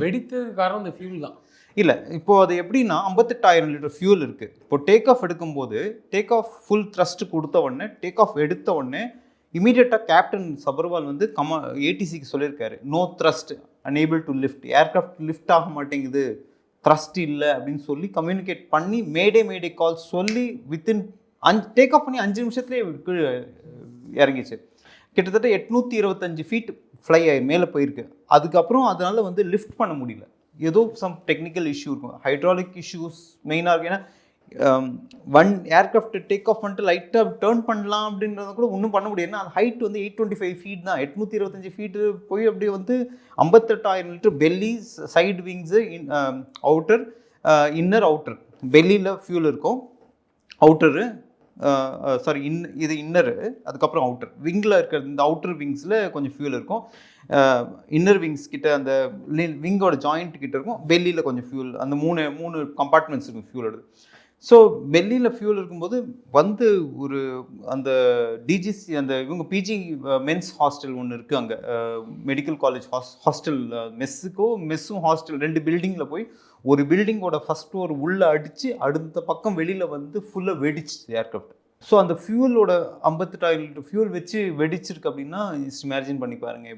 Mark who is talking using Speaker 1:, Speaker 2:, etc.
Speaker 1: வெடித்ததுக்கு காரணம் இந்த ஃபியூல் தான்.
Speaker 2: இல்லை, இப்போது அது எப்படின்னா 58,000 லிட்டர் ஃபியூல் இருக்குது. இப்போ டேக் ஆஃப் எடுக்கும்போது டேக் ஆஃப் ஃபுல் த்ரஸ்ட் கொடுத்த உடனே டேக் ஆஃப் எடுத்த உடனே இமீடியட்டாக கேப்டன் சபர்வால் வந்து ஏடிசிக்கு சொல்லியிருக்காரு, no thrust, unable to lift, aircraft lift ஆக மாட்டேங்குது, த்ரஸ்ட் இல்லை அப்படின்னு சொல்லி கம்யூனிகேட் பண்ணி மேடே கால் சொல்லி வித்தின் டேக் ஆஃப் பண்ணி 5 நிமிஷத்துலேயே இறங்கிச்சு. கிட்டத்தட்ட 825 ஃபீட் ஃப்ளை ஆகி மேலே போயிருக்கு. அதுக்கப்புறம் அதனால் வந்து லிஃப்ட் பண்ண முடியல, ஏதோ சம் டெக்னிக்கல் இஷ்யூ இருக்கும், ஹைட்ராலிக் இஷ்யூஸ் மெயினாக இருக்குது. ஏன்னா ஒன் ஏர்க்ராஃப்ட் டேக் ஆஃப் பண்ணிட்டு லைட்டாக டேர்ன் பண்ணலாம் அப்படின்றத கூட ஒன்றும் பண்ண முடியாது. ஏன்னா அது ஹைட் வந்து 825 ஃபீட் தான். 825 ஃபீட்டு போய் அப்படியே வந்து 58,000 litre belly, side wings, outer, inner outer. பெல்லியில் ஃபியூல் இருக்கும், அவுட்டரு சாரி இது இன்னரு, அதுக்கப்புறம் அவுட்டர் விங்கில் இருக்கிற இந்த அவுட்டர் விங்ஸில் கொஞ்சம் ஃபியூல் இருக்கும், இன்னர் விங்ஸ் கிட்ட அந்த விங்கோட ஜாயிண்ட் கிட்ட இருக்கும், பெல்லியில் கொஞ்சம் ஃபியூல், அந்த மூணு கம்பார்ட்மெண்ட்ஸ் இருக்கும் ஃபியூலோட. ஸோ பெல்லியில் ஃபியூல் இருக்கும்போது வந்து ஒரு அந்த டிஜிசி அந்த இவங்க பிஜி மென்ஸ் ஹாஸ்டல் ஒன்று இருக்குது அங்கே, மெடிக்கல் காலேஜ் ஹாஸ்டல், மெஸ்ஸும் ஹாஸ்டல் 2 பில்டிங்கில் போய் ஒரு பில்டிங்கோட ஃபஸ்ட் ஃப்ளோர் உள்ளே அடித்து அடுத்த பக்கம் வெளியில் வந்து ஃபுல்லாக வெடிச்சு ஏர்க்ராஃப்ட். ஸோ அந்த ஃபியூலோட 58,000 லிட்டர் ஃபியூல் வச்சு வெடிச்சிருக்கு அப்படின்னா இமேஜின் பண்ணி பாருங்கள்.